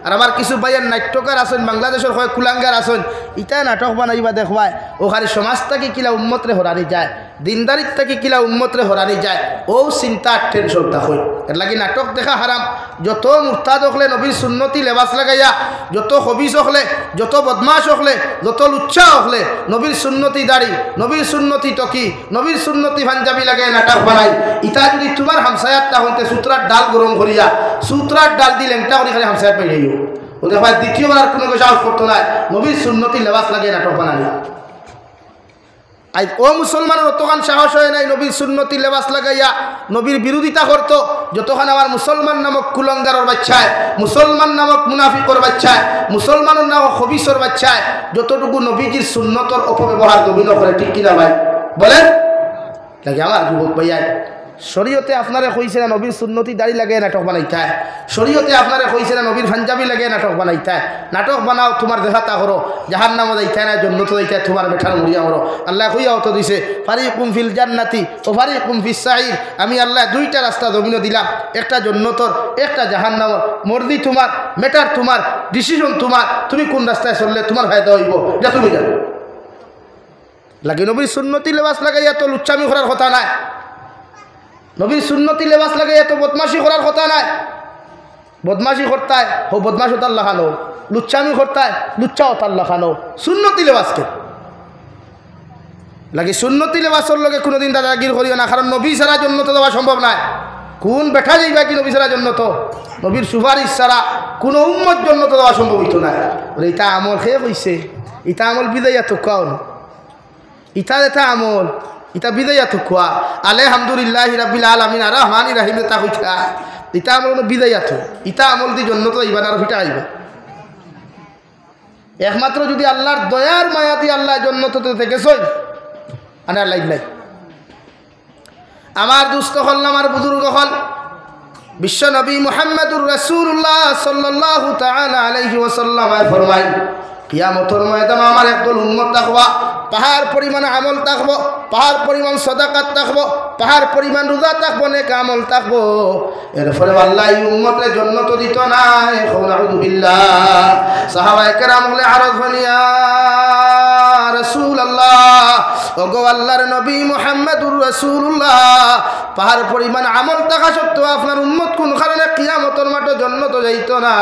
আর আমার কিছু ভাইয়ের নাট্যকার আছেন বাংলাদেশের হয় কুলাঙ্গার আছেন ইটা নাটক বানাইবা দেখবায় ওখানে সমাজ থেকে কিলা উম্মতরে হরানি যায় দিনদারির থেকে কিলা উম্মতরে হরানি যায় ও চিন্তা টেনশন হয় এর লাগি নাটক দেখা হারাম যত মুরতাদ হলে নবীর সুন্নতি লেবাস লাগাইয়া যত হবিস হলে যত বদমাশ হলে যত লুচ্ছা হলে নবীর সুন্নতি দাড়ি নবীর সুন্নতি টকি নবীর সুন্নতি পাঞ্জাবি লাগাই নাটক বানাই ইটা যদি তোমার হামসায়াতটা হতে সূত্রার ডাল গরম করিয়া সূত্রার ডাল দিয়ে লেংটা করে খালি হামসায়াত পেয়ে যাইও ও দেখো দ্বিতীয়বার আর কোনো সাহস করতো না নবীর সুন্নতি লেবাস লাগিয়ে নাটক বানালি আজ ও মুসলমানের অতখান সাহস হয় নাই নবীর সুন্নতি লেবাস লাগাইয়া নবীর বিরোধিতা করতো যতক্ষণ আমার মুসলমান নামক কুলঙ্গারের বাচ্চায় মুসলমান নামক মুনাফিকর বাচ্চায় মুসলমানের নামক হবিসর বাচ্চায় যতটুকু নবীজির সুন্নতর অপব্যবহার নবীন করে ঠিক কিনা ভাই বলেন লাগে আমার যুবক ভাইয়া শরীয়তে আপনারে কইছে না নবীর সুন্নতি দাড়ি লাগিয়ে নাটক বানাইতে হয় শরীয়তে আপনারে কইছে না নবীর পাঞ্জাবি লাগিয়ে নাটক বানাইতে হয় নাটক বানাও তোমার দেহাতা করো জাহান্নামে যাইতে না জন্নত যাইতে তোমার বেঠার মুড়িয়া করো আল্লাহ কইয়াও তো দিছে ফারিকুম ফিল জান্নাতি ও ফারিকুম ফিস সাইর আমি আল্লাহ দুইটা রাস্তা জমিনে দিলাম একটা জন্নতর একটা জাহান্নামর মর্জি তোমার মেটার তোমার ডিসিশন তোমার তুমি কোন রাস্তায় চললে তোমার ফায়দা হইব যা তুমি জানো লাগে নবীর সুন্নতি লেবাস লাগাইয়া তো লুচ্চামি করার কথা নাই নবীর সুন্নতি লেবাস লাগে এত বদমাশি করার কথা নাই বদমাশি করতায় হো বদমাশ হতার লাখানো লুচ্চামি করতায় লুচ্চা হতার লাখানো সুন্নতি লেবাসকে লাগে সুন্নতি লেবাসর লগে কোনোদিন দাদাগির করিও না কারণ নবী ছাড়া জন্য তো দেওয়া সম্ভব নয় কোন বেঠা যাইবা কি নবী ছাড়া জন্য তো নবীর সুপারিশ ছাড়া কোনো উম্মত জন্য তো দেওয়া সম্ভব হইতো না ইটা আমল খেয়ে কইছে ইটা আমল বিদাইয়া তো কাউন ইটা এটা আমল ইতা বিদায়া তো খোয়া আলহামদুলিল্লাহ রাব্বিল আলামিন আর রহমানির রহিম তা হইতা ইতা আমল বিদায়া তো ইতা আমল দি জন্য তো ইবান আর ফিটা আইবে একমাত্র যদি আল্লাহর দয়ার মায়া দিয়ে আল্লাহ জন্নত থেকে সই আনা লাইন নাই আমার দুস্থ হল আমার বুজুর্গ হল বিশ্ব নবী মুহাম্মদুর রাসূলুল্লাহ সাল্লাল্লাহু তাআলা আলাইহি ওয়াসাল্লাম ফরমায় কিয়ামতের ময়দানে আমার একদল উম্মত থাকবা পাহাড় পরিমাণ আমল থাকবো পাহাড় পরিমাণ সাদাকাত থাকবো পাহাড় পরিমাণ রোজা থাকবো নেক আমল থাকবো এরপরে আল্লাহ এই উম্মতের জন্য তো দিত না এখন আউযুবিল্লাহ সাহাবায়ে কেরাম বলে আরজ বানিয়া রাসূলুল্লাহ ওগো আল্লাহর নবী মুহাম্মদুর রাসূলুল্লাহ পাহাড় পরিমাণ আমল থাকা সত্ত্বেও আপনার উম্মত কোন কারণে কিয়ামতের মাঠে জন্য তো যাইতো না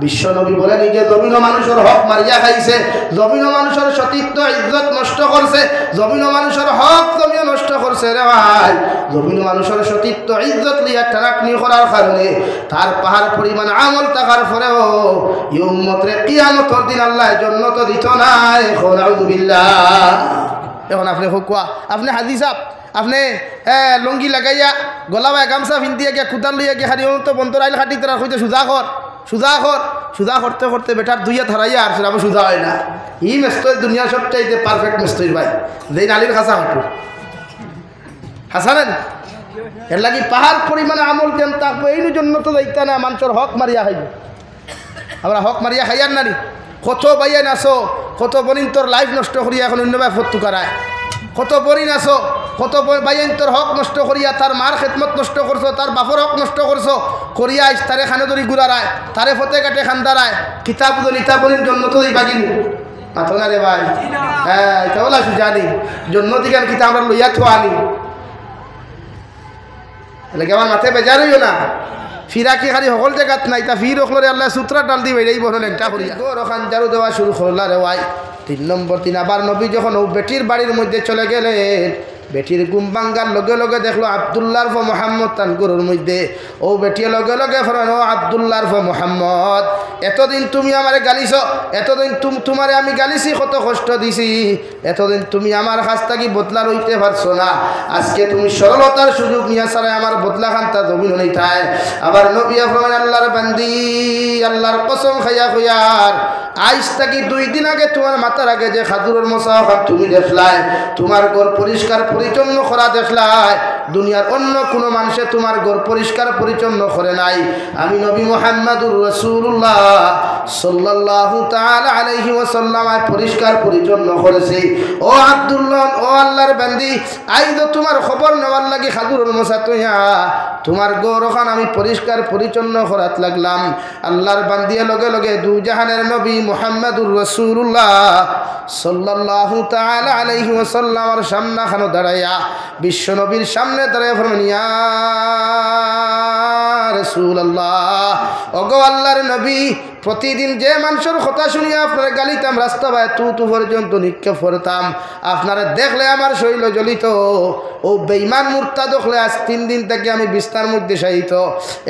বিশ্ব নবী বলেন যে জমিন মানুষের হক মারিয়া খাইছে জমিন মানুষের সতীত্ব ইজ্জত নষ্ট করছে জমিন মানুষের হক জমিন নষ্ট করছে রে ভাই জমিন মানুষের সতীত্ব ইজ্জত লিয়া টানাটনি করার কারণে তার পাহাড় পরিমাণ আমল থাকার পরেও এই উম্মতরে কিয়ামতের দিন আল্লাহ জান্নাত দিত না এখন আউযুবিল্লাহ এখন আপনি হুকুয়া আপনি হাজি সাহেব আপনি লুঙ্গি লাগাইয়া গলাবায় গামছা পিন্ধিয়া গিয়া কুদাল লইয়া গিয়া হারি তো বন্তর আইল খাটি তারা কইতে সুজা করতে করতে বেটার দুইয়া ধরাইয়া আর সেটা সুজা হয় না ই মেস্তই দুনিয়া সবচাইতে পারফেক্ট মেস্তই ভাই যেই নালির খাসা হাঁটু হাসানেন এর লাগি পাহাড় পরিমাণে আমল কেন থাকবো এই জন্য তো যাইতা না মানুষের হক মারিয়া খাইব আমরা হক মারিয়া খাইয়ার নারী কত বাইয়ান আসো কত বনিন তোর লাইফ নষ্ট করিয়া এখন অন্য ভাই ফত্তু করায় কত বরিন আসো কত বাইয়ান তোর হক নষ্ট করিয়া তার মার খেদমত নষ্ট করছো তার বাপর হক নষ্ট করছো করিয়া তারে খানে ধরি গুড়ারায় তারে ফতে কাটে খান দাঁড়ায় কিতাব ইতাবলির জন্য তো এই বাগিনি মাথো না রে ভাই হ্যাঁ এটা বলা জানি জন্য দিকে কিতাব আমরা লইয়া থো আনি এলাকে আমার মাথায় বেজার হইও না ফিরাকি খালি সকল জায়গাত নাই তা ফির ওখলরে আল্লাহ সূত্রা ডাল দিবে এই বড় লেংটা করিয়া ওখান জারু দেওয়া শুরু করলা রে ভাই 3 নম্বর দিন আবার নবী যখন ও বেটির বাড়ির মধ্যে চলে গেলেন বেটির ঘুম ভাঙ্গার লগে লগে দেখলো আব্দুল্লাহর ফ মোহাম্মদ তান গরুর মধ্যে ও বেটির লগে লগে ফরানো আব্দুল্লাহর ফ মোহাম্মদ এতদিন তুমি আমারে গালিছ এতদিন তোমারে আমি গালিছি কত কষ্ট দিছি এতদিন তুমি আমার কাছ থেকে বদলা লইতে পারছো না আজকে তুমি সরলতার সুযোগ নিয়ে ছাড়াই আমার বদলা খান্তা জমিন নেই থায় আবার নবী ফরমান আল্লাহর বান্দি আল্লাহর কসম খাইয়া খুয়ার আজ থেকে 2 দিন আগে তোমার মাথার আগে যে খাজুরের মোসাফা তুমি দেখলাই তোমার ঘর পরিষ্কার পরিচ্ছন্ন করা দেখলাই দুনিয়ার অন্য কোনো মানুষে তোমার ঘর পরিষ্কার পরিচ্ছন্ন করে নাই আমি নবী মুহাম্মদুর রাসূলুল্লাহ সাল্লাল্লাহু তাআলা আলাইহি ওয়াসাল্লাম পরিষ্কার পরিচ্ছন্ন করেছে। ও আব্দুল্লাহ, ও আল্লাহর বান্দি, আইজ তোমার খবর নেওয়ার লাগি খাদুরুল মুসাতইয়া তোমার গৌরখান আমি পরিষ্কার পরিচ্ছন্ন করাত লাগলাম। আল্লাহর বান্দিয়া লগে লগে দু জাহানের নবী মুহাম্মদুর রাসূলুল্লাহ সাল্লাল্লাহু তাআলা আলাইহি ওয়াসাল্লামের সামনে খানো দাঁড়াইয়া বিশ্ব নবীর সামনে দাঁড়াইয়া ফরমান, ইয়া রাসূলুল্লাহ, ওগো আল্লাহর নবী, প্রতিদিন যে মানুষের কথা শুনিয়া আপনার গালিতাম, রাস্তা বাই তু পর্যন্ত নিক্ষেপ করতাম, আপনারা দেখলে আমার শৈল জ্বলিত। ও বেঈমান মুরতাদ দেখলে আজ 3 দিন থেকে আমি বিস্তার মধ্যে সাহিত,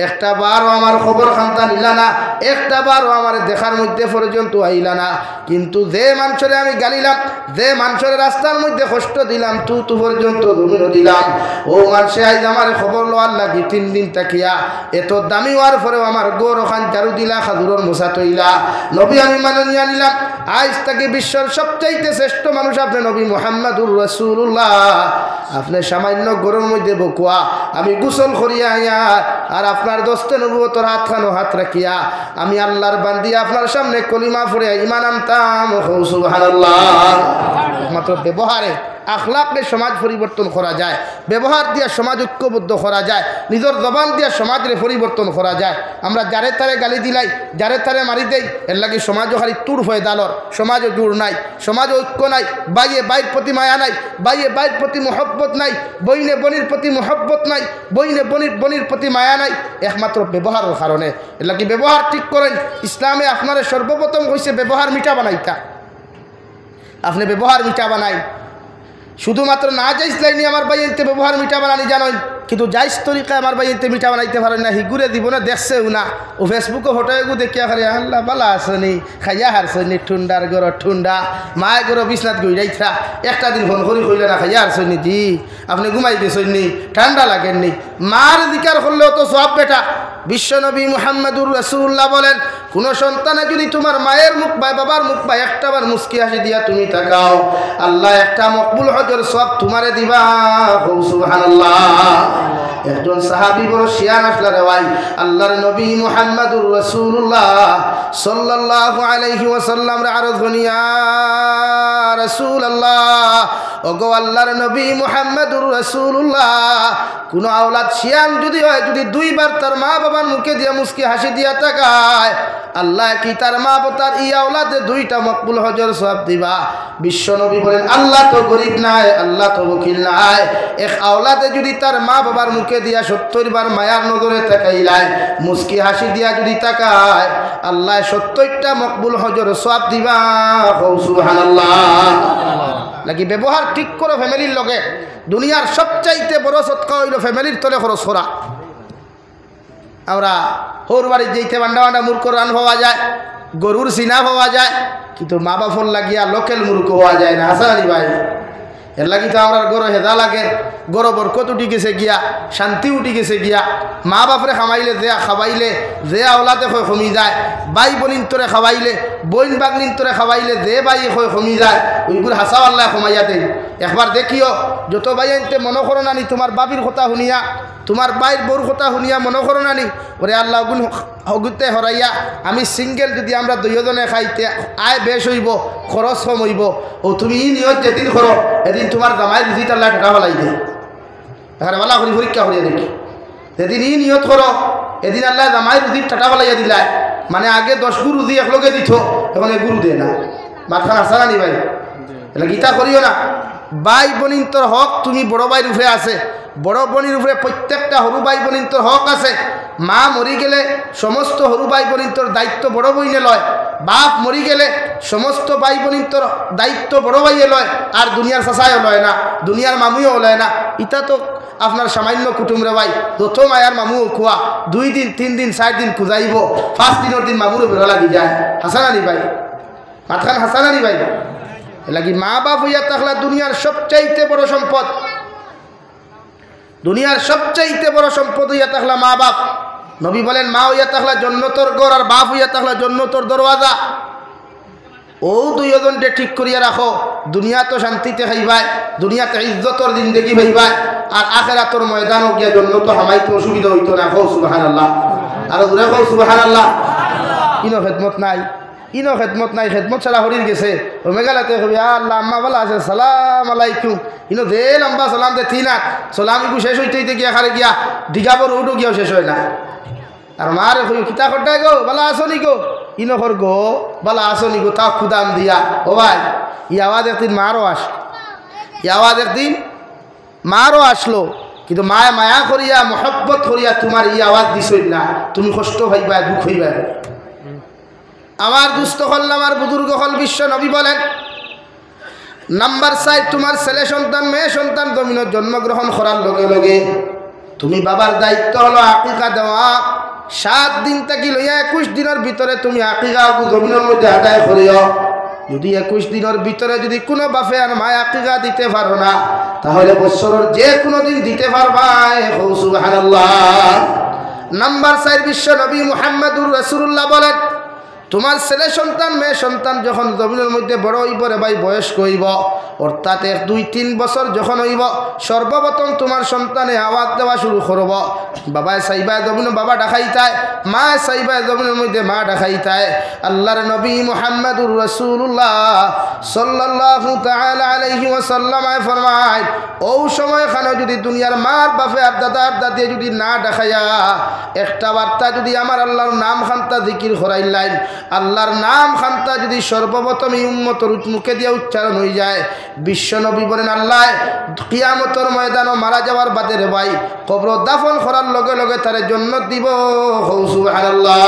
একটা বারও আমার খবর খান্তা নিলা না, একটা বারও আমার দেখার মধ্যে পর্যন্ত আইলা না। কিন্তু যে মানুষের আমি গালিলাম, যে মানুষের রাস্তার মধ্যে কষ্ট দিলাম, তু পর্যন্ত দমিনো দিলাম, ও মানুষে আইজ আমার খবর লওয়ার লাগি 3 দিন তাকিয়া এত দামি হওয়ার পরেও আমার গৌর খান চারু দিলা খাদুরর মোসা তৈলা। নবী আমি মানে নিয়ে নিলাম, আজ তাকে বিশ্বের সবচাইতে শ্রেষ্ঠ মানুষ আপনি নবী মুহাম্মদুর রাসূলুল্লাহ। আপনি সামান্য গরুর মধ্যে বকুয়া, আমি গোসল করিয়া আইয়া আর আপনার দোস্তে নবুয়তর হাতখানো হাত রাখিয়া আমি আল্লাহর বান্দি আপনার সামনে কলিমা পড়ে ঈমান আনতাম। সুবহানাল্লাহ। মাত্র ব্যবহারে আখলাকে সমাজ পরিবর্তন করা যায়, ব্যবহার দিয়া সমাজ ঐক্যবদ্ধ করা যায়, নিজের জবান দিয়া সমাজের পরিবর্তন করা যায়। আমরা যারে তারে গালি দিলাই, যারে তারে মারি দেই, এর লাগে সমাজও খালি তুর হয়ে দালর, সমাজও জোর নাই, সমাজ ঐক্য নাই, বাইয়ে বাইর প্রতি মায়া নাই, বাইয়ে বাইর প্রতি মহব্বত নাই, বইনে বনির প্রতি মহব্বত নাই, বইনে বনির প্রতি মায়া নাই, একমাত্র ব্যবহারের কারণে। এর লাগে ব্যবহার ঠিক করেন। ইসলামে আপনারা সর্বপ্রথম হয়েছে ব্যবহার মিঠা বানাইতা। আপনি ব্যবহার মিঠা বানাই, শুধুমাত্র না যাইস লাইনি আমার বাইতে ব্যবহার মিঠা বানানি জানেন, কিন্তু যাইস তরিকায় আমার বাইতে মিঠা বানাইতে পারেন না। হিগুরে দিব না, দেখছেও না, ও ফেসবুকে ফটোগু দেখিয়া খালি আল্লাহ বালা আসনি, খাইয়া হারছনি, ঠুন্ডার গর ঠুন্ডা, মায়ের গর বিছনাত গইরাইছা, একটা দিন ফোন করি কইলে না খাইয়া হারছনি, জি আপনি ঘুমাই গেছনি, ঠান্ডা লাগেননি, মার দিকার করলেও তো সব বেটা। বিশ্বনবী মুহাম্মদুর রাসূলুল্লাহ বলেন, কোন সন্তানে যদি তোমার মায়ের মুখ বা বাবার মুখ বা একটাবার মুস্কি হাসি দিয়া তুমি তাকাও, আল্লাহ একটা মকবুল হজর সব তোমারে দিবা। সুবহানাল্লাহ। একজন সাহাবী বড় শিয়ান আসলা রে ভাই, আল্লাহর নবী মুহাম্মদুর রাসূলুল্লাহ সাল্লাল্লাহু আলাইহি ওয়াসাল্লাম রে আরজ গনিয়া রাসূলুল্লাহ, ওগো আল্লাহর নবী মুহাম্মদুর রাসূলুল্লাহ, কোন আওলাদ শিয়ান যদি হয়, যদি 2 বার তার মা বাবার মুখে দিয়া মুস্কি হাসি দিয়া তাকায়, আল্লাহ কি তার মা বাবার ই আওলাদে 2টা মকবুল হজর সওয়াব দিবা। বিশ্ব নবী বলেন, আল্লাহ তো গরিব নাই, আল্লাহ তো বকিল নাই, এক আওলাদে যদি তার মা বাবার মুখে দিয়া 70 বার মায়ার নজরে তাকাইলায়, মুস্কি হাসি দিয়া যদি তাকায়, আল্লাহ 70টা মকবুল হজর সওয়াব দিবা। সুবহানাল্লাহ। লাগি ব্যবহার ঠিক করো ফ্যামিলির লগে। দুনিয়ার সবচাইতে বড় সৎকা হইল ফ্যামিলির তলে খরচ করা। আমরা হোর বাড়ির যেইতে বান্ডা বান্ডা মূর্খ রান পাওয়া যায়, গরুর সিনা পাওয়া যায়, কিন্তু মা বাপর লাগিয়া লোকেল মূর্খ হওয়া যায় না। হাসানি ভাই, এর লাগি তো আমরা গরো হেদা লাগে, গরো বরকত উঠি গেছে গিয়া, শান্তি উঠি গেছে গিয়া। মা বাপরে খামাইলে যে খাওয়াইলে যে আওলাদে হয় কমি যায়, বাই বনিন তোরে খাওয়াইলে, বইন বাগনিন তোরে খাওয়াইলে যে বাই হয় কমি যায়, ওইগুলো হাসাও আল্লাহ কমাইয়া দেয়। একবার দেখিও, যত বাই আনতে মনে করো নানি তোমার বাবির কথা শুনিয়া, তোমার বাইর বউর কথা শুনিয়া মনে করো নানি, ওরে আল্লাহ গুণ হগুতে হরাইয়া আমি সিঙ্গেল যদি আমরা 2 জনে খাইতে আয় বেশ হইব, খরচ কম হইব। ও তুমি ই নিয়ত যেদিন করো, এদিন তোমার জামাই রুজিত আল্লাহ টাকা ফেলাই দে। এখানে ভালো করি পরীক্ষা করিয়া দেখি, যেদিন ই নিয়ত করো, এদিন আল্লাহ জামাই রুজিত টাকা ফেলাইয়া দিলায়। মানে আগে 10 গুরু রুজি একলগে দিত, এখন এক গুরু দে না। মাথান আসা নানি ভাই, এলা গীতা করিও না। বাই বনিন তোর হক তুমি বড় ভাইয়ের উপরে আছে, বড় বোনের উপরে প্রত্যেকটা হরু ভাই বোনের তোর হক আছে। মা মরি গেলে সমস্ত হরু ভাই বোনের তোর দায়িত্ব বড় বইনে লয়, বাপ মরি গেলে সমস্ত ভাই বোনের তোর দায়িত্ব বড় ভাইয়ে লয়, আর দুনিয়ার চাচাইও লয় না, দুনিয়ার মামুও লয় না। ইটা তো আপনার সামান্য কুটুম রে ভাই, প্রথম আয়ার মামুও খোয়া 2 দিন 3 দিন 4 দিন খুঁজাইব, 5 দিনের দিন মামুরও বেরো লাগি যায়। হাসানানি ভাই, মাথান হাসানানি ভাই, লাগি মা বাপ হইয়া থাকলে দুনিয়ার সবচাইতে বড় সম্পদ, দুনিয়ার সবচাইতে বড় সম্পদ হইয়া থাকলে মা বাপ। নবী বলেন, মা হইয়া থাকলে জন্নতর ঘর, আর বাপ হইয়া থাকলে জন্নতর দরওয়াজা। ও 2 জনকে ঠিক করিয়া রাখো, দুনিয়া তো শান্তিতে খাইবাই, দুনিয়াতে ইজ্জতর জিন্দেগি ভাইবাই, আর আখিরাতের ময়দানও গিয়া জন্নত হামাইতে অসুবিধা হইতো না। কও সুবহানাল্লাহ, আর দূরে কও সুবহানাল্লাহ। ইনো খেদমত নাই, ইনো খেদমত নাই, খেদমত ছাড়া হরির গেছে। ও মেঘালয়তে কবি আল্লাহ আম্মা বলা আছে সালাম আলাইকুম, ইনো দে লম্বা সালাম দে তিন আট সালাম ইগু শেষ হইতে হইতে গিয়া খারে গিয়া ডিগাবর উঠো গিয়াও শেষ হয় না। আর মারে কই কিতা করতে গো বালা আসনি গো, ইনো কর গো বালা আসনি গো, তা খুদাম দিয়া। ও ভাই ই আওয়াজ একদিন মারও আস, ই আওয়াজ একদিন মারও আসলো, কিন্তু মায়া মায়া করিয়া মহব্বত করিয়া তোমার ই আওয়াজ দিছই না, তুমি কষ্ট হইবা দুঃখ হইবা। আমার দুস্থ হল আমার বুজুর্গ হল বিশ্ব নবী বলেন নাম্বার 4 তোমার ছেলে সন্তান মেয়ে সন্তান জমিনের জন্মগ্রহণ করার লগে লগে তুমি বাবার দায়িত্ব হলো আকিকা দেওয়া। 7 দিন থেকে লইয়া 21 দিনের ভিতরে তুমি আকিকা জমিনের মধ্যে আদায় করিও। যদি 21 দিনের ভিতরে যদি কোনো বাপে আর মায় আকিকা দিতে পারো না, তাহলে বছরের যে কোনো দিন দিতে পারবা। সুবহানাল্লাহ। নাম্বার 4 বিশ্ব নবী মুহাম্মদুর রাসূলুল্লাহ বলেন তোমার ছেলে সন্তান মেয়ে সন্তান যখন জমিনের মধ্যে বড় হইব রে ভাই, বয়স্ক হইব, অর্থাৎ 1-2-3 বছর যখন হইব, সর্বপ্রথম তোমার সন্তানে আওয়াজ দেওয়া শুরু করব। বাবায় সাইবায় জমিন বাবা ডাকাইতায়, মা সাইবায় জমিনের মধ্যে মা ডাকাইতায়। আল্লাহর নবী মুহাম্মদুর রাসূলুল্লাহ সাল্লাল্লাহু তাআলা আলাইহি ওয়াসাল্লাম ফরমায় ও সময় খানে যদি দুনিয়ার মার বাপে আর দাদার দাদি যদি না ডাকাইয়া একটা বার্তা যদি আমার আল্লাহর নাম খান্তা জিকির করাইলেন, আল্লাহর নাম খান্তা যদি সর্বপ্রথম এই উম্মতের মুখে দিয়ে উচ্চারণ হয়ে যায়, বিশ্ব নবী বলেন আল্লাহ কিয়ামতের ময়দানও মারা যাওয়ার বাদে রে ভাই কবর দাফন করার লগে লগে তার জান্নাত দিব। সুবহানাল্লাহ।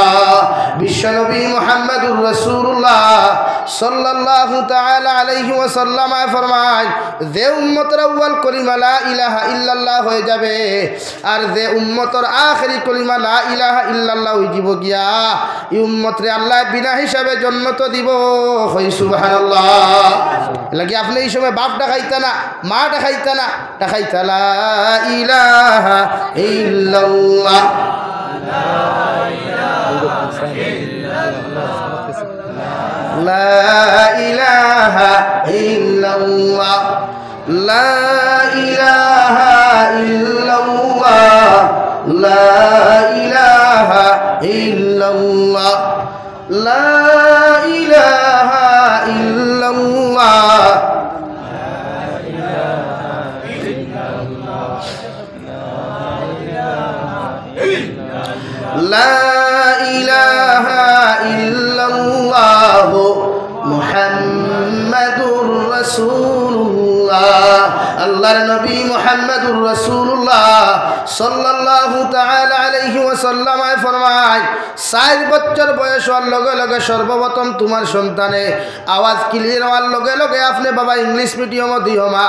বিশ্ব নবী মুহাম্মদুর রাসূলুল্লাহ সাল্লাল্লাহু তাআলা আলাইহি ওয়াসাল্লাম ফরমায় যে উম্মতের আউয়াল কলিমা লা ইলাহা ইল্লাল্লাহ হয়ে যাবে আর যে উম্মতের আখেরি কলিমা লা ইলাহা ইল্লাল্লাহ হয়ে যাব গিয়া এই উম্মতরে আল্লাহ বিনা হিসাবে জান্নাত দিব। সুবহানাল্লাহ। লাগি আপনি এই সময় বাপ ডাকাইতা না, মা ডাকাইতা না, ডাকাইতা লা ইলাহা ইল্লাল্লাহ, লা ইলাহা ইল্লাল্লাহ, লা ইলাহা ইল্লাল্লাহ, লা ইলাহা ইল্লাল্লাহ, লা ইলাহা ইল্লাল্লাহ, লা ইলাহা ইল্লাল্লাহ মুহাম্মাদুর রাসূলুল্লাহ। আল্লাহর নবী মুহাম্মদুর রাসূলুল্লাহ সাল্লাল্লাহু তাআলা আলাইহি ওয়াসাল্লাম ফরমায় 4 বছর বয়স হওয়ার লগে লগে সর্বপ্রথম তোমার সন্তানে আওয়াজ ক্লিয়ার হওয়ার লগে লগে আপনি বাবা ইংলিশ মিডিয়ামও দিও মা,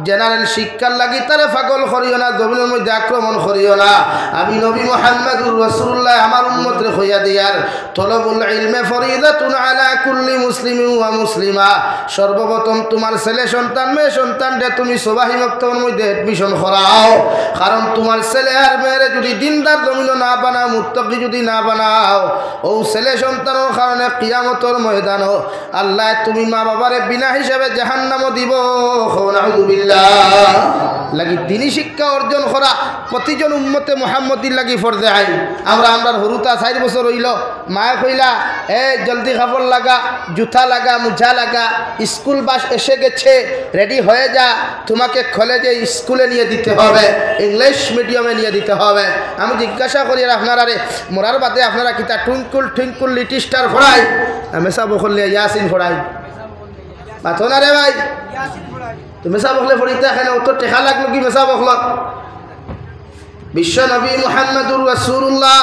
জেনারেল শিক্ষার লাগি তারে পাগল করিও না, জমিনের মধ্যে আক্রমণ করিও না। আমি নবী মুহাম্মদুর রাসূলুল্লাহ আমার উম্মতরে হইয়া দিয়ার তলবুল ইলমে ফরিদাতুন আলা কুল্লি মুসলিমিন ওয়া মুসলিমা। সর্বপ্রথম তোমার ছেলে সন্তান মেয়ে সন্তানকে তুমি সবাহি মক্তবের মধ্যে এডমিশন করাও, কারণ তোমার ছেলে আর মেয়েরে যদি দিনদার জমিন না বানাও, মুত্তাকি যদি না বানাও, ও ছেলে সন্তানের কারণে কিয়ামতের ময়দানও আল্লাহ তুমি মা বাবারে বিনা হিসাবে জাহান্নামও দিব। নাউযুবিল্লাহ। লাগি দিনী শিক্ষা অর্জন করা প্রতিজন উম্মতে মুহাম্মদির লাগি ফরজে আইন। আমরা হরুতা 4 বছর হইল, মায়ে কইলা জলদি কাপড় লাগা, জুতা লাগা, মুজা লাগা, স্কুল বাস এসে গেছে, রেডি হয়ে যা, তোমাকে কলেজে স্কুলে নিয়ে দিতে হবে, ইংলিশ মিডিয়ামে নিয়ে দিতে হবে। আমি জিজ্ঞাসা করি আপনারা রে মরার বাদে আপনারা কিতা টুইঙ্কুল টুইঙ্কুল লিটল স্টার ফড়াই মেসা বখলে ইয়াসিন ফড়াই বাতো না রে ভাই? তো মেসা বখলে ফড়িতে এখানে অত টেকা লাগলো কি মেসা বখলত? বিশ্ব নবী মুহাম্মদুর রাসূলুল্লাহ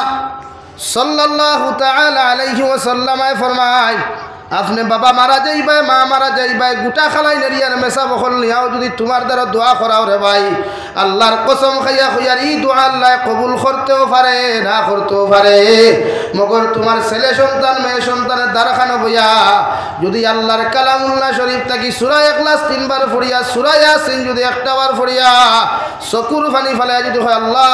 সাল্লাল্লাহু তাআলা আলাইহি ওয়াসাল্লাম ফরমায় আপনি বাবা মারা যাইবাই, মা মারা যাইবাই, গোটা খালাই নেরিয়ার মেসা বখল নিয়াও যদি তোমার দ্বারা দোয়া করাও রে ভাই, আল্লাহর কসম খাইয়া খুইয়ার এই দোয়া আল্লাহ কবুল করতেও পারে না করতেও পারে। মগর তোমার ছেলে সন্তান মেয়ে সন্তানের দ্বারখানো বইয়া যদি আল্লাহর কালামুল্লাহ শরীফ থাকি সূরা ইখলাস 3 বার পড়িয়া, সূরা ইয়াসিন যদি 1টা বার পড়িয়া, চকুর পানি ফেলাইয়া যদি হয় আল্লাহ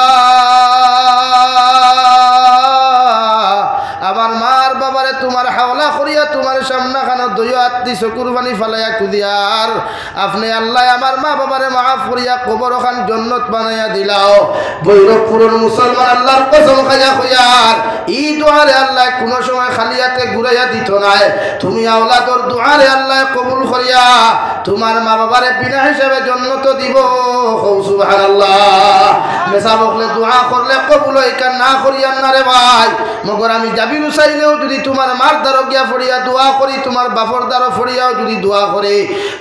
আমার মার বাবারে তোমার হাওলা করিয়া তোমার সামনা খানো দইয়া আত্মি চকুর পানি ফালাইয়া কুদিয়ার আপনি আল্লাহ আমার মা বাবারে মাফ করিয়া কবর খান জন্নত বানাইয়া দিলাও বৈরবপুরের মুসলমান আল্লাহর কসম খাইয়া কইয়ার এই দোয়ারে আল্লাহ কোনো সময় খালিয়াতে ঘুরাইয়া দিত নাই তুমি আওলাদর দোয়ারে আল্লাহ কবুল করিয়া তোমার মা বাবারে বিনা হিসাবে জন্নত দিব সুবহানাল্লাহ মেসা বকলে দোয়া করলে কবুল হয় কান না করিয়া না রে ভাই মগর আমি জাবির হুসাইনেও যদি তোমার মার দ্বারা গিয়া ফড়িয়া দোয়া করি তোমার বাপর দ্বারা ফড়িয়াও যদি দোয়া করে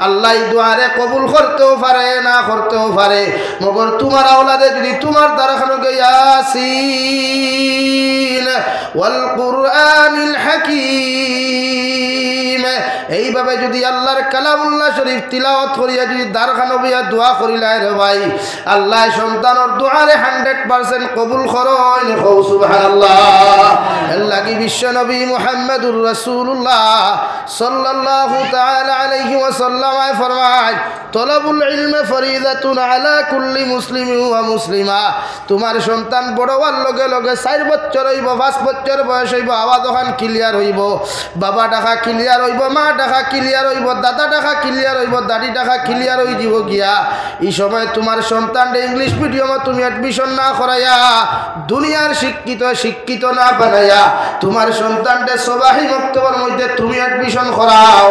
আল্লাহ এই দোয়ারে কবুল করতেও পারে না করতেও পারে মগর তোমার আওলাদে যদি তোমার দ্বারা খানো ইয়াসিন ওয়াল কুরআনিল হাকীম এইভাবে যদি আল্লাহর কালামুল্লাহ শরীফ তিলাওয়াত করিয়া যদি দারখানো বিয়া দোয়া করিলাই রে ভাই আল্লাহ সন্তানের দোয়ারে 100% কবুল করেন সুবহানাল্লাহ এর লাগি বিশ্ব নবী মুহাম্মদুর রাসূলুল্লাহ সাল্লাল্লাহু তাআলা আলাইহি ওয়াসাল্লাম ফরমায় তলবুল ইলম ফরিদাতুন আলা কুল্লি মুসলিমিন ওয়া মুসলিমা তোমার সন্তান বড় হওয়ার লগে লগে 4 বছর হইব 5 বছর বয়স হইব আওয়াজ ওখান ক্লিয়ার হইব বাবা টাকা ক্লিয়ার হইব মা টাকা ক্লিয়ার হইব দাদা টাকা ক্লিয়ার হইব দাদি টাকা ক্লিয়ার হই দিব গিয়া এই সময় তোমার সন্তানকে ইংলিশ মিডিয়ামে তুমি অ্যাডমিশন না করাইয়া দুনিয়ার শিক্ষিত না বানাইয়া তোমার সন্তানকে সবাহি মক্তবের মধ্যে তুমি অ্যাডমিশন করাও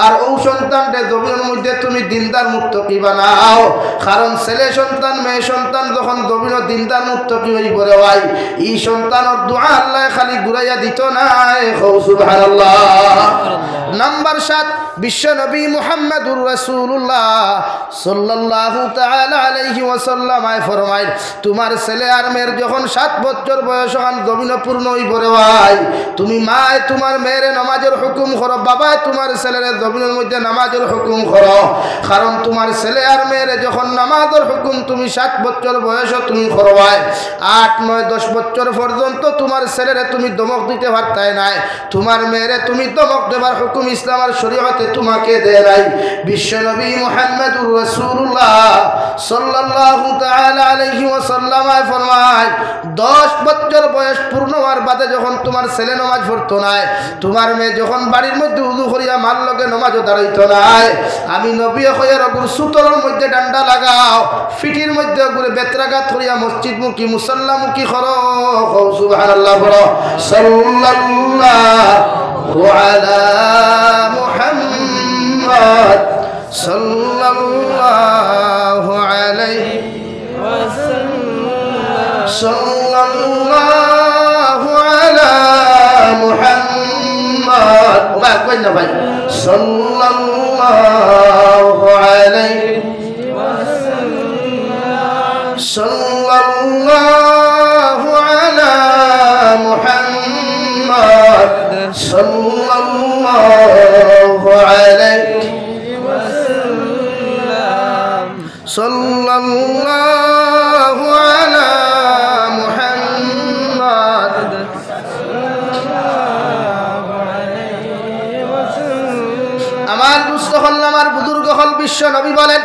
আর ও সন্তানকে জমিনের মধ্যে তুমি দিনদার মুত্তকি বানাও কারণ ছেলে সন্তান মেয়ে সন্তান যখন জমিন দিনদার মুত্তকি হইব রে ভাই এই সন্তানের দোয়া আল্লাহ খালি ঘুরাইয়া দিত না সুবহানাল্লাহ নাম্বার 7 বিশ্ব নবী মুহাম্মদুর রাসূলুল্লাহ সাল্লাল্লাহু তাআলা আলাইহি ওয়াসাল্লাম ফরমায় তোমার ছেলে আর মেয়ের যখন 7 বছর বয়স হন জমিন পূর্ণ হইব রে ভাই তুমি মা তোমার মেয়ের নামাজের হুকুম করো বাবা তোমার ছেলের জমিনের মধ্যে নামাজের হুকুম করো কারণ তোমার ছেলে আর মেয়ের যখন নামাজের হুকুম তুমি 7 বছর বয়স তুমি করবাই 8 9 10 বছর পর্যন্ত তোমার ছেলেরে তুমি দমক দিতে পারতাই নাই তোমার মেয়েরে তুমি দমক দেবার হুকুম ইসলাম আর শরীয়তে তোমাকে দেয় নাই বিশ্ব নবী মুহাম্মদুর রাসূলুল্লাহ সাল্লাল্লাহু তাআলা আলাইহি ওয়াসাল্লাম ফরমায় 10 বছর বয়স পূর্ণ হওয়ার বাদে যখন তোমার ছেলে নামাজ পড়তো না তোমার মেয়ে যখন বাড়ির মধ্যে উযু করিয়া মার লগে নামাজও দাঁড়াইতো না আমি নবী কইয়ার ওগুর সুতরের মধ্যে ডান্ডা লাগাও ফিটির মধ্যে ওগুর বেত্রাঘাত করিয়া মসজিদমুখী মুসাল্লামুখী করো সুবহানাল্লাহ বলো সাল্লাল্লাহু আলা মুহাম্মদ সাল্লাল্লাহু আলাইহি ওয়াসাল্লাম সাল্লাল্লাহু আলা মুহাম্মদ ওবা কই না ভাই সাল্লাল্লাহু আলাইহি ওয়াসাল্লাম সাল্লাল্লাহু আলা মুহাম্মদ সাল্লাল্লাহু আলাইহি ওয়াসাল্লাম সাল্লাল্লাহু আলা মুহাম্মদ সাল্লাল্লাহু আলাইহি ওয়াসাল্লাম আমার দুস্থ হল আমার বুজুর্গ হল বিশ্ব নবী বলেন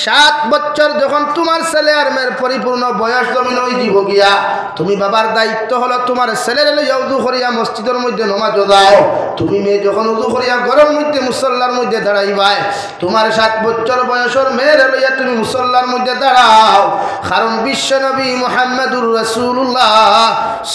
7 বছর যখন তোমার ছেলে আর মেয়ের পরিপূর্ণ বয়স জমিন হই দিব গিয়া তুমি বাবার দায়িত্ব হলো তোমার ছেলের লইয়া উযু করিয়া মসজিদের মধ্যে নামাজ দাও তুমি মেয়ে যখন উযু করিয়া ঘরের মধ্যে মুসল্লার মধ্যে দাঁড়াইবাই তোমার 7 বছর বয়সের মেয়ের লইয়া তুমি মুসল্লার মধ্যে দাঁড়াও কারণ বিশ্ব নবী মুহাম্মদুর রাসূলুল্লাহ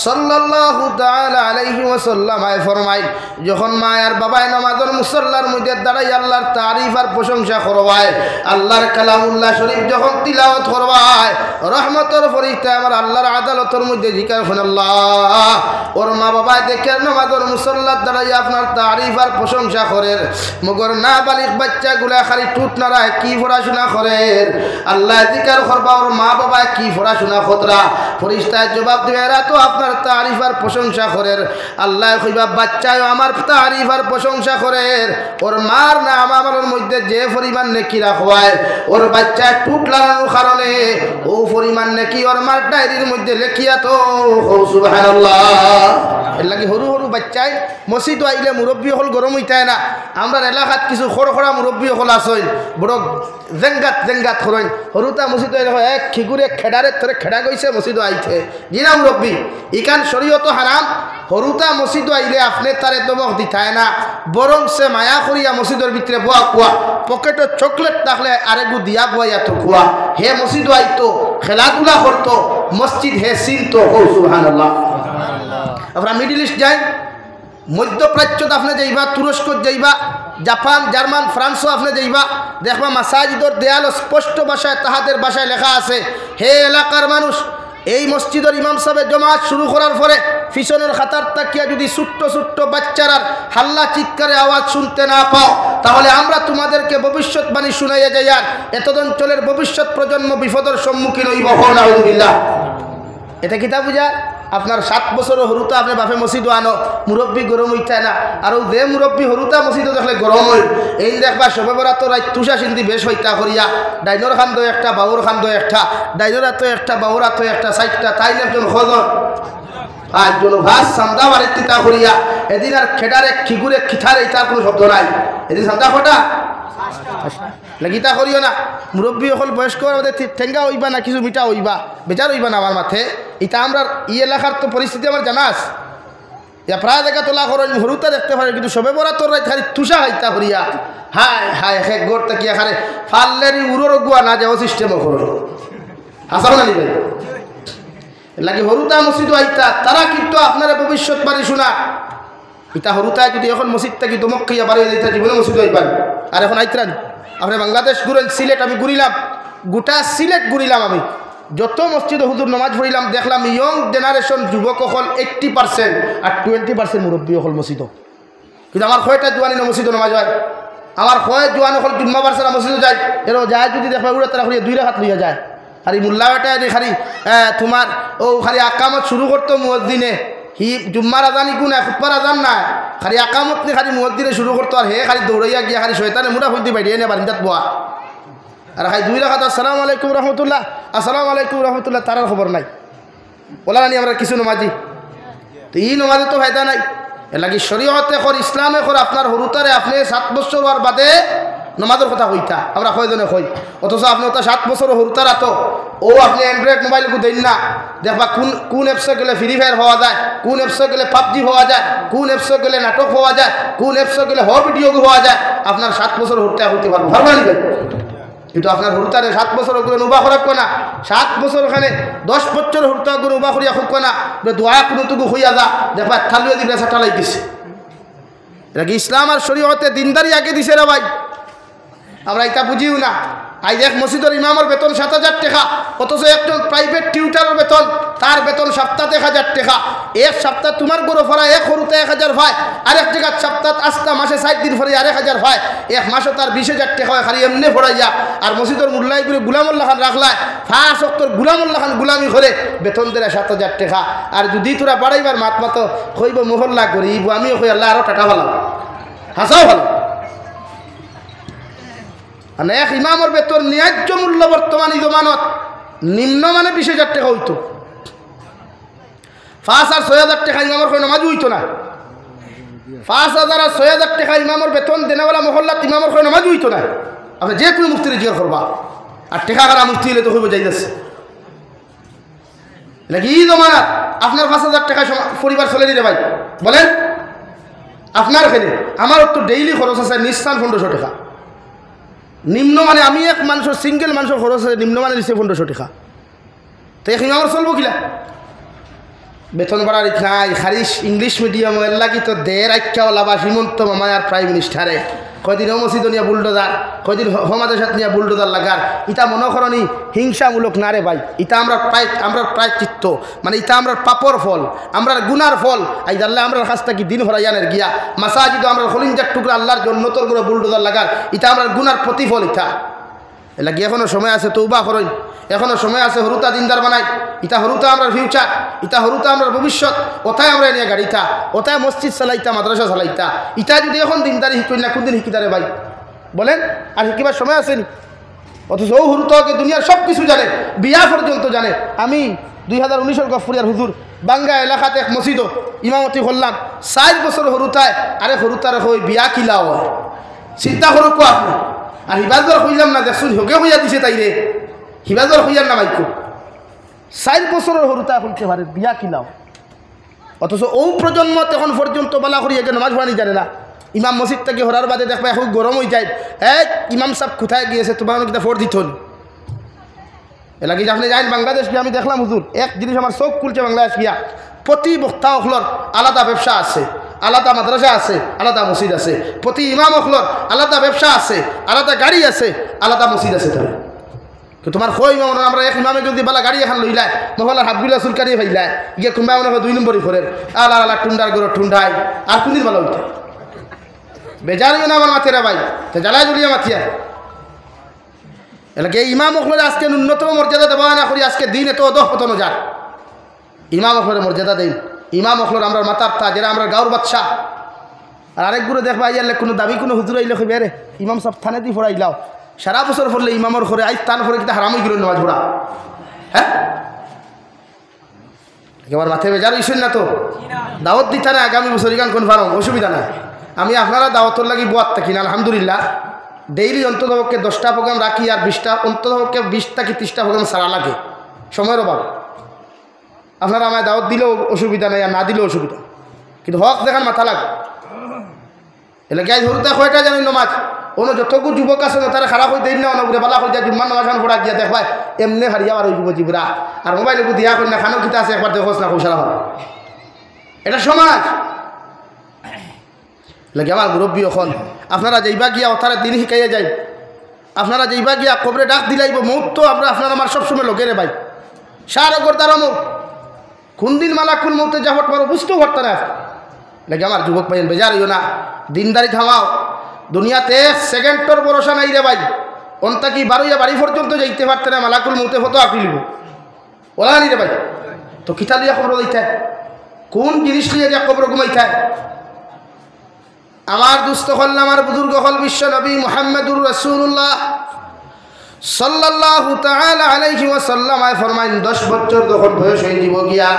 সাল্লাল্লাহু তাআলা আলাইহি ওয়াসাল্লাম ফরমায় যখন মা আর বাবায় নামাজের মুসল্লার মধ্যে দাঁড়াই আল্লাহর তারিফ আর প্রশংসা করবায় আল্লাহর কালামুল্লাহ শরীফ যখন তিলাওয়াত করবায় রহমতের ফরিস্তা আমার আল্লাহর আদালতের মধ্যে জিকির করেন আল্লাহ ওর মা বাবা দেখে নামাজের মুসল্লার দাঁড়াই আপনার তারিফ আর প্রশংসা করেন মগর না বালিক বাচ্চাগুলা খালি টুট নাড়ায় কি পড়াশোনা করেন আল্লাহ জিকির করবা ওর মা বাবা কি পড়াশোনা খতরা ফরিস্তায় জবাব দেবে এরা তো আপনার তারিফ আর প্রশংসা করেন আল্লাহ কইবা বাচ্চায় আমার তারিফ আর প্রশংসা করেন ওর মার না আমার মধ্যে যে পরিমাণ নেকি রাখবায় ওর বাচ্চা টুট লাগানোর কারণে ও পরিমাণ নেকি ওর মার ডায়েরির মধ্যে লেখিয়া তো সুবহানাল্লাহ এর লাগি হরু হরু বাচ্চায় মসজিদ আইলে আইলে মুরব্বী হল গরম হইতায় না। আমরা এলাকাত কিছু খড়খড়া মুরব্বী হল আসইন বড় জেঙ্গাত হরইন হরুতা মসজিদ এক খিগুরে খেডারে ধরে খেডা গইছে মসজিদ আইছে জিনা মুরব্বী ইকান শরীয়ত হারাম। হরুতা মসজিদ আইলে আপনি তারে দমক দিতায় না, বরং সে মায়া করিয়া মসজিদের ভিতরে বোয়া কুয়া পকেটে চকলেট থাকলে আরেকু দিয়া বইয়া তো কুয়া হে মসজিদ আইতো খেলাধুলা করতো মসজিদ হে চিনতো। সুবহানাল্লাহ। আপনারা মিডিল ইস্ট যাই, মধ্যপ্রাচ্যত আপনি যাইবা, তুরস্ক যাইবা, জাপান জার্মান ফ্রান্সও আপনি যাইবা, দেখবা মাসাজিদর দেয়াল স্পষ্ট ভাষায় তাহাদের ভাষায় লেখা আছে হে এলাকার মানুষ, এই মসজিদের ইমাম সাহেব জমাত শুরু করার পরে পিছনের খাতার তাকিয়া যদি ছোট্ট ছোট্ট বাচ্চারার হাল্লা চিৎকারে আওয়াজ শুনতে না পাও তাহলে আমরা তোমাদেরকে ভবিষ্যৎবাণী শুনাইয়া যাই আর এতদ অঞ্চলের ভবিষ্যৎ প্রজন্ম বিপদের সম্মুখীন হইব। নাউযুবিল্লাহ। এটা কিতা বুঝা? আপনার 7 বছর হরুতা আপনি বাপে মসজিদ আনো মুরব্বী গরম হইতায় না, আর যে মুরব্বী হরুতা মসজিদ দেখলে গরম হই এই দেখবা সবে বরাত রাত তুষা সিন্ধি বেশ হইতা করিয়া ডাইনর খান্দ একটা বাবুর খান্দ একটা ডাইনর আতো একটা বাবুর আতো একটা 4টা তাই একজন খজন আর জন ভাস সান্দা বাড়ির তিতা করিয়া এদিন আর খেডারে খিগুরে খিঠারে তার কোনো শব্দ নাই। এদিন সান্দা খটা লাগিতা করিও না। মুরব্বী হল বয়স্ক ঠেঙ্গা হইবা না কিছু মিঠা হইবা বেচার হইবা না আমার মাথে। ইটা আমরা ই এলাকার তো পরিস্থিতি আমার জানাস ইয়া প্রায় জায়গা তোলা করেন হরুতা দেখতে পারে কিন্তু সবে বরা তোর খালি তুষা হাইতা করিয়া হায় হায় এক গোর তাকিয়া খারে ফাল্লের উড়োর গুয়া না যাওয়া সিস্টেমও করো হাসাও না নিবে লাগে হরুতা মসজিদ আইতা তারা কিন্তু আপনারা ভবিষ্যৎবাণী শোনা। ইটা হরুতায় যদি এখন মসজিদ থেকে দমক খাইয়া বাড়িয়ে দিতে জীবনে মসজিদ আইপান আর এখন আইতরান আপনি বাংলাদেশ ঘুরেন সিলেট আমি ঘুরিলাম গোটা সিলেট ঘুরিলাম আমি যত মসজিদে হুজুর নামাজ পড়িলাম দেখলাম ইয়ং জেনারেশন যুবক হল 80% আর 20% মুরব্বী হল মসজিদ। কিন্তু আমার কয়টা জোয়ানি মসজিদ নামাজ হয়, আমার কয় জোয়ান হল জুম্মা বারসারা মসজিদে যায় এর যায় যদি দেখবা উড়ে তারা করিয়া 2 রাকাত লইয়া যায় খালি মোল্লাটা খালি তোমার ও খালি আকামত শুরু করতো মুয়াজ্জিনে হি জুম্মার আজানি কোন খুতবার আজান না খালি আকামত নি খালি মুয়াজ্জিনে শুরু করতো আর হে খালি দৌড়াইয়া গিয়া খালি শয়তানে মুড়া ফুলতে বাইরে এনে বারিন্দাত বয়া আর খালি 2 রাকাত আসসালামু আলাইকুম রহমতুল্লাহ আসসালামু আলাইকুম রহমতুল্লাহ তারার খবর নাই বলা নি আমরা কিছু নমাজি তো এই নমাজে তো ফায়দা নাই। এর লাগি শরীয়তে কর ইসলামে কর আপনার হরুতারে আপনি 7 বছর হওয়ার বাদে নমাজের কথা কইতা আমরা কয়জনে কই অথচ আপনি ওটা 7 বছর হরুতার আতো ও আপনি অ্যান্ড্রয়েড মোবাইল কো দেন না দেখবা কোন অ্যাপসে গেলে ফ্রি ফায়ার হওয়া যায়, কোন অ্যাপসে গেলে পাবজি হওয়া যায়, কোন অ্যাপসে গেলে নাটক হওয়া যায়, কোন অ্যাপসে গেলে হর ভিডিও হওয়া যায়। আপনার 7 বছর হরুতা হইতে পারবো ভালো লাগবে কিন্তু আপনার হরুতারে 7 বছর করে উবা করাব না 7 বছর ওখানে 10 বছর হরুতা করে উবা করিয়া খুব না দোয়া কোনো তুকু হইয়া যা দেখবা থালুয়ে দিবে সাটালাই দিছে। এটা কি ইসলাম আর শরীয়তে দিনদারি আগে দিছে রে ভাই? আমরা এটা বুঝিও না। আজ এক মসজিদের ইমামের বেতন 7,000 টাকা অথচ একজন প্রাইভেট টিউটারের বেতন তার বেতন সপ্তাহ 1,000 টাকা। এক সপ্তাহ তোমার গরু ফরা এক হরুতে 1,000 ভাই আরেক টাকা সপ্তাহ আস্তা মাসে 60 দিন ফরে আরেক 1,000 ভাই এক মাসে তার 20,000 টাকা হয় খালি এমনি ফরাইয়া আর মসজিদের মুল্লাই করে গুলামুল্লাহ খান রাখলায় 5 অক্টর গুলামুল্লাহ খান গুলামি করে বেতন দেয় 7,000 টাকা। আর যদি তোরা বাড়াইবার মাত মতো হইব মহল্লা গরিব আমিও হই আল্লাহ আরও টাকা ভালো হাসাও ভালো আর এক ইমামের বেতন ন্যায্য মূল্য বর্তমানে জমানত নিম্ন মানে 20,000 টাকা হইতো 5 আর 6,000 টাকা ইমামের কোনো নামাজ হইতো না 5,000 আর 6,000 টাকা ইমামের বেতন দেনেওয়ালা মহল্লাত ইমামের কোনো নামাজ হইতো না। আপনি যে কোনো মুফতির জিজ্ঞাসা করবা আর টাকা কারা মুফতি হলে তো হইব যাইতেছে নাকি এই জমানাত আপনার 5,000 টাকা পরিবার চলে দিতে ভাই বলেন আপনার এখানে আমার তো ডেইলি খরচ আছে নিঃস্বান 1,500 টাকা নিম্ন মানে আমি এক মানুষের সিঙ্গেল মানুষের খরচ আছে নিম্ন মানে দিচ্ছে 1,500 টাকা তো এখন আমার চলবো কিলা বেতন বাড়ার নাই খারিস ইংলিশ মিডিয়াম এর লাগি তো দের আখ্যাওয়ালা বা হিমন্ত মামা আর প্রাইম মিনিস্টারে কয়দিন মসজিদ নিয়ে বুলডোজার কয়দিন হোমাদেশাত নিয়ে বুলডোজার লাগার ইটা মনোকরণী হিংসামূলক না রে ভাই ইটা আমরা প্রায় চিত্ত মানে ইটা আমরা পাপর ফল আমরা গুনার ফল আই জানলে আমরা কাছটা কি দিন হরাইয়ানের গিয়া মাসাজিদ আমরা হলিঞ্জার টুকরা আল্লাহর জন্নতর করে বুলডোজার লাগার ইটা আমরা গুনার প্রতিফল ইটা এ লাগি এখনো সময় আছে তৌবা করই এখনো সময় আছে হরুতা দিনদার বানাই ইটা হরুতা আমরা ফিউচার ইটা হরুতা আমরা ভবিষ্যৎ ওটাই আমরা নিয়ে গাড়িটা ওটাই মসজিদ চালাইতা মাদ্রাসা চালাইতা ইটা যদি এখন দিনদারি শিখই না কোনদিন শিকিতারে ভাই বলেন আর শিকিবার সময় আসেনি অথচ ও হরুতাকে দুনিয়ার সব কিছু জানে বিয়া পর্যন্ত জানে। আমি 2019 গফরিয়ার হুজুর বাঙ্গা এলাকাতে এক মসজিদ ইমামতি করলাম 4 বছর হরুতায় আরে হরুতার হই বিয়া কিলা হয় চিন্তা করো কো আপনি আর হিবাজর হইলাম না দেখুন হোকে হইয়া দিছে তাইরে হিবাজর হইয়ার না মাইকো 4 বছরের হরুতায় হইতে পারে বিয়া কিলাও অথচ ও প্রজন্ম তখন পর্যন্ত বালা করিয়া যে নামাজ পড়ানি জানে না ইমাম মসজিদ থেকে হরার বাদে দেখবা এখন গরম হয়ে যায় ইমাম সাহেব কোথায় গিয়েছে তোমার কিনা ফোর দিত এলাকি আপনি যাই বাংলাদেশ গিয়ে আমি দেখলাম হুজুর এক জিনিস আমার চোখ খুলছে বাংলাদেশ গিয়া প্রতি বক্তা অখলর আলাদা ব্যবসা আছে আলাদা মাদ্রাসা আছে আলাদা মসজিদ আছে প্রতি ইমাম অখলর আলাদা ব্যবসা আছে আলাদা গাড়ি আছে আলাদা মসজিদ আছে তবে তোমার কই ইমাম আমরা এক ইমামে যদি বালা গাড়ি এখন লইলায় মহলার হাতগুলা চুলকারি ফাইলায় গিয়ে কুম্বা মনে হয় 2 নম্বরই ঘরের আলা আলা টুন্ডার গরো ঠুন্ডাই আর কোনদিন ভালো হইতে বেজারিও না আমার মাথেরা ভাই তো জ্বালায় জুলিয়া মাথিয়া এলাকে ইমাম অখলরে আজকে ন্যূনতম মর্যাদা দেওয়া না করি আজকে দিন এত অধঃ পতন যায় ইমাম অখলরে মর্যাদা দেই ইমাম অখলর আমরা মাতার তা যারা আমরা গাঁর বাদশাহ আর আরেকগুলো দেখবা আইয়ালে কোনো দাবি কোনো হুজুর আইলে কইবে রে ইমাম সব থানে দি ফড়াইলাও সারা বছর পড়লে ইমামর ঘরে আই তান করে কিন্তু হারামই গেল নামাজ পড়া হ্যাঁ একেবারে মাথায় বেজার ইস্যু না তো দাওয়াত দিতে না আগামী বছর ইগান কনফার্ম অসুবিধা নাই আমি আপনারা দাওয়াতর লাগি বুয়াত থাকি না আলহামদুলিল্লাহ ডেইলি অন্ততপক্ষে 10টা প্রোগ্রাম রাখি আর 20টা অন্ততপক্ষে 20টা কি 30টা প্রোগ্রাম সারা লাগে সময়ের অভাব আপনারা আমায় দাওয়াত দিলেও অসুবিধা নেই আর না দিলেও অসুবিধা কিন্তু হক দেখান মাথা লাগ এলাকায় ধরতে কয়টা জানি নমাজ অন্য যতটুকু যুবক আছে তারা খারাপ হয়ে দেয় না অনেক বালা হয়ে যায় জুম্মান নামাজ পড়া গিয়া দেখবাই এমনি হারিয়া আর ওই যুবজীবরা আর মোবাইলে দিয়া করি না খানো কিতা আছে একবার দেখোস না কৌশলা হয় এটা সমাজ লাগে আমার মুরব্বী এখন আপনারা যাইবা গিয়া ওথারে দিন শিখাইয়া যাই আপনারা যাইবা গিয়া কবরে ডাক দিলাইব মৌত তো আপনারা আমার সবসময় লোকের ভাই সার করতার মৌ কোন দিন মালাকুল মৌতে যাহট পারো বুঝতেও পারত না লাগে আমার যুবক ভাই বেজার হইও না দিনদারি থামাও দুনিয়াতে সেকেন্ডর ভরসা নাই রে ভাই অন্তা কি বারোইয়া বাড়ি পর্যন্ত যাইতে পারতে না মালাকুল মৌতে ফটো আঁকিলিব ওলা নি রে ভাই তো কিতা লিয়া খবর দিতে কোন জিনিস লিয়ে যা খবর ঘুমাইতে আমার দুস্থ হল আমার বুজুর্গ হল বিশ্ব নবী মুহাম্মদুর রাসূলুল্লাহ সাল্লাল্লাহু তাআলা আলাইহি ওয়াসাল্লাম ফরমাইন 10 বছর যখন বয়স হয়ে দিব গিয়া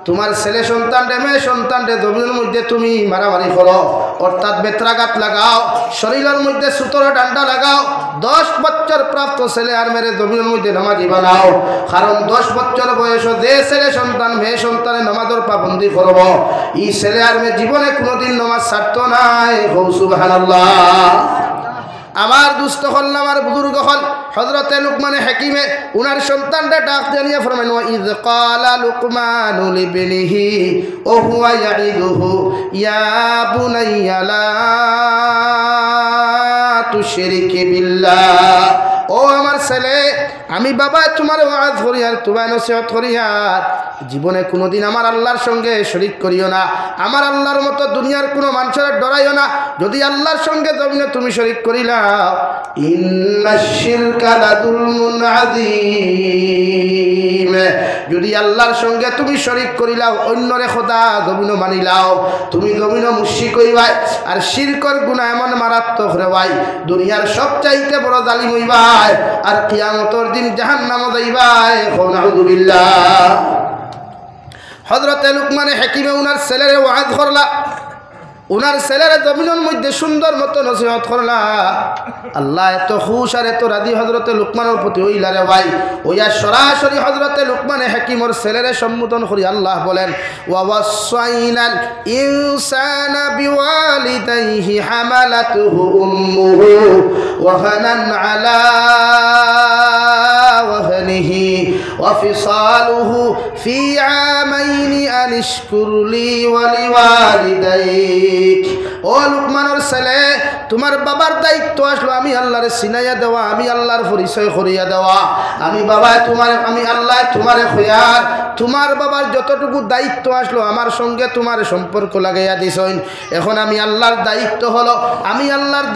তোমার ছেলে সন্তান রে মেয়ে সন্তান রে জমিনের মধ্যে তুমি মারামারি করো অর্থাৎ বেত্রাঘাত লাগাও শরীরের মধ্যে সুতোর ডান্ডা লাগাও 10 বছর প্রাপ্ত ছেলে আর মেয়ে জমিনের মধ্যে নামাজি বানাও কারণ 10 বছর বয়স যে ছেলে সন্তান মেয়ে সন্তানের নামাজের পাবন্দি করব এই ছেলে আর মেয়ে জীবনে কোনোদিন নামাজ ছাড়তো নাই সুবহানাল্লাহ আমার দুস্থ হল আমার বুজুর্গ হল হযরতে লুকমান হাকিমে উনার সন্তানটা ডাক জানিয়ে ফরমাইন ওয়া ইয ক্বালা লুকমানু লিবনিহি ও হুয়া ইয়াইদুহু ইয়া বুনাইয়া লা তুশরিক বিল্লাহ ও আমার ছেলে আমি বাবা তোমার ওয়াজ করি আর তোমার নসিহত করি আর জীবনে কোনোদিন আমার আল্লাহর সঙ্গে শরীক করিও না আমার আল্লাহর মতো দুনিয়ার কোনো মানুষের ডরাইও না যদি আল্লাহর সঙ্গে জমিনে তুমি শরীক করিলাও ইন্নাশ শিরকা লাযুলমুন আযীম যদি আল্লাহর সঙ্গে তুমি শরীক করিলাও অন্যরে খোদা জমিনে মানিলাও তুমি জমিনে মুশরিক হইবাই আর শিরকর গুনাহ এমন মারাত্মক রে ভাই দুনিয়ার সবচাইতে বড় জালিম হইবাই আর কিয়ামতের দিন জাহান্নামে যাইবাই নাউযু বিল্লাহ হযরতে লুকমান হাকিমে উনার ছেলেরে ওয়াজ করলা উনার ছেলের জমিনের মধ্যে সুন্দর মতো নসিহত করলা আল্লাহ এত খুশ আর এত রাজি হযরতে লুকমানের প্রতি হইলা রে ভাই ওইয়া সরাসরি হযরতে লুকমান হাকিমর ছেলের সম্বোধন করি আল্লাহ বলেন ওয়া ওয়াসাইনাল ইনসানা বিওয়ালিদাইহি হামালাতুহু উম্মুহু ওয়াহানান আলা ওয়াহনিহি ওয়া ফিসালুহু ফি আমাইনি আন ইশকুর লি ওয়া লিওয়ালিদাইক ও লুকমানের ছেলে তোমার বাবার দায়িত্ব আসলো আমি আল্লাহর সিনাইয়া দেওয়া আমি আল্লাহর পরিচয় করিয়া দেওয়া আমি বাবা তোমার আমি আল্লাহ তোমারে খয়ার তোমার বাবার যতটুকু দায়িত্ব আসলো আমার সঙ্গে তোমার সম্পর্ক লাগাইয়া দিছইন এখন আমি আল্লাহর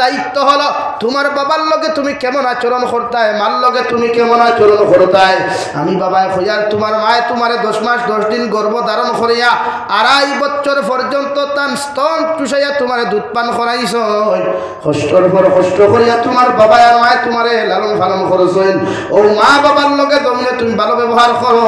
দায়িত্ব হলো তোমার বাবার লগে তুমি কেমন আচরণ করতায় মার লগে তুমি কেমন আচরণ করতায় আমি বাবায় হইয়ার তোমার মায়ে তোমারে 10 মাস 10 দিন গর্ভ ধারণ করিয়া 2.5 বছর পর্যন্ত তান স্তন চুষাইয়া তোমারে দুধ পান করাইছ কষ্টর পর কষ্ট করিয়া তোমার বাবা আর মায়ে তোমারে লালন পালন করছেন ও মা বাবার লগে জমিনে তুমি ভালো ব্যবহার করো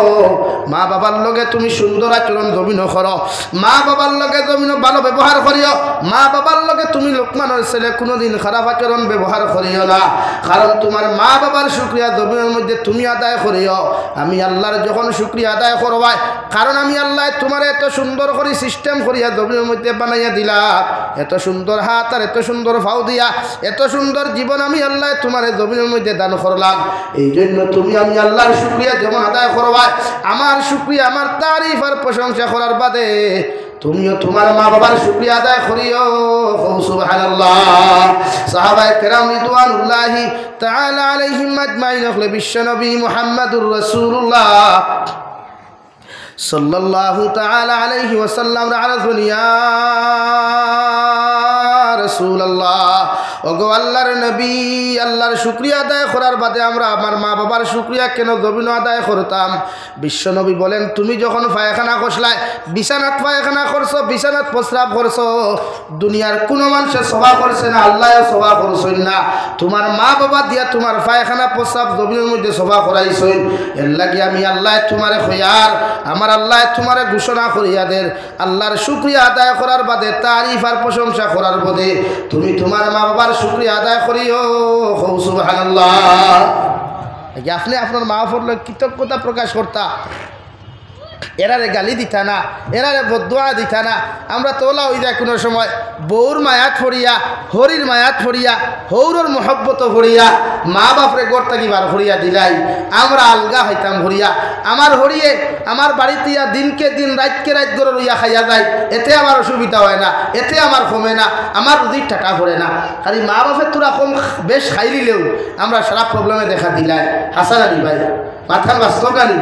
মা বাবার লগে তুমি সুন্দর আচরণ জমিন করো মা বাবার লগে জমিন ভালো ব্যবহার করিও মা বাবার লগে তুমি লোকমানের ছেলে কোনোদিন খারাপ আচরণ ব্যবহার করিও না কারণ তোমার মা বাবার শুকরিয়া জমিনের মধ্যে তুমি আদায় করিও আমি আল্লাহর যখন শুকরিয়া আদায় করবাই কারণ আমি আল্লাহ তোমার এত সুন্দর করে সিস্টেম করিয়া জমিনের মধ্যে বানাইয়া দিলা এত সুন্দর হাত আর এত সুন্দর ফাও দিয়া এত সুন্দর জীবন আমি আল্লাহ তোমার জমিনের মধ্যে দান করলাম এই জন্য তুমি আমি আল্লাহর শুকরিয়া যেমন আদায় করবাই আমার শুকরিয়া আমার তারিফ আর প্রশংসা করার বাদে তুমিও তোমার মা বাবার শুকরিয়া আদায় করিও সুবহানাল্লাহ সাহাবায়ে কেরাম রিদওয়ানুল্লাহি তাআলা আলাইহিম আজমাইন হলে বিশ্বনবী মুহাম্মদুর রাসূলুল্লাহ সাল্লাল্লাহু তাআলা আলাইহি ওয়াসাল্লাম রাসূল ইয়া রাসূলুল্লাহ ওগো আল্লাহর নবী আল্লাহর শুকরিয়া আদায় করার বাদে আমরা আমার মা বাবার শুকরিয়া কেন জমিন আদায় করতাম বিশ্বনবী বলেন তুমি যখন পায়খানা করছলাই বিছানাত পায়খানা করছো বিছানাত প্রস্রাব করছো দুনিয়ার কোনো মানুষের সভা করছে না আল্লাহও সভা করছেন না তোমার মা বাবা দিয়া তোমার পায়খানা প্রস্রাব জমিনের মধ্যে সভা করাইছেন এর লাগি আমি আল্লাহ তোমারে খয়ার আমার আল্লাহ তোমারে ঘোষণা করিয়া দেন আল্লাহর শুকরিয়া আদায় করার বাদে তারিফ আর প্রশংসা করার বাদে তুমি তোমার মা বাবার শুকরিয়া আদায় করিও সুবহানাল্লাহ আপনি আপনার মা বাবার কৃতজ্ঞতা প্রকাশ করতা এরারে গালি দিতা না এরারে বদদোয়া দিতা না আমরা তোলা হয়ে যায় কোনো সময় বউর মায়াত ফরিয়া হরির মায়াত ফরিয়া হৌরর মহব্বত ফরিয়া মা বাপরে গড় থাকি বার ফরিয়া দিলাই আমরা আলগা হইতাম ফরিয়া আমার হরিয়ে আমার বাড়িতে ইয়া দিনকে দিন রাতকে রাত গড়ে লইয়া খাইয়া যায় এতে আমার অসুবিধা হয় না এতে আমার কমে না আমার রুজির টাকা পড়ে না খালি মা বাপের তোরা কম বেশ খাই দিলেও আমরা সারা প্রবলেমে দেখা দিলাই হাসান আলী ভাই মাথার বাস্তব গালি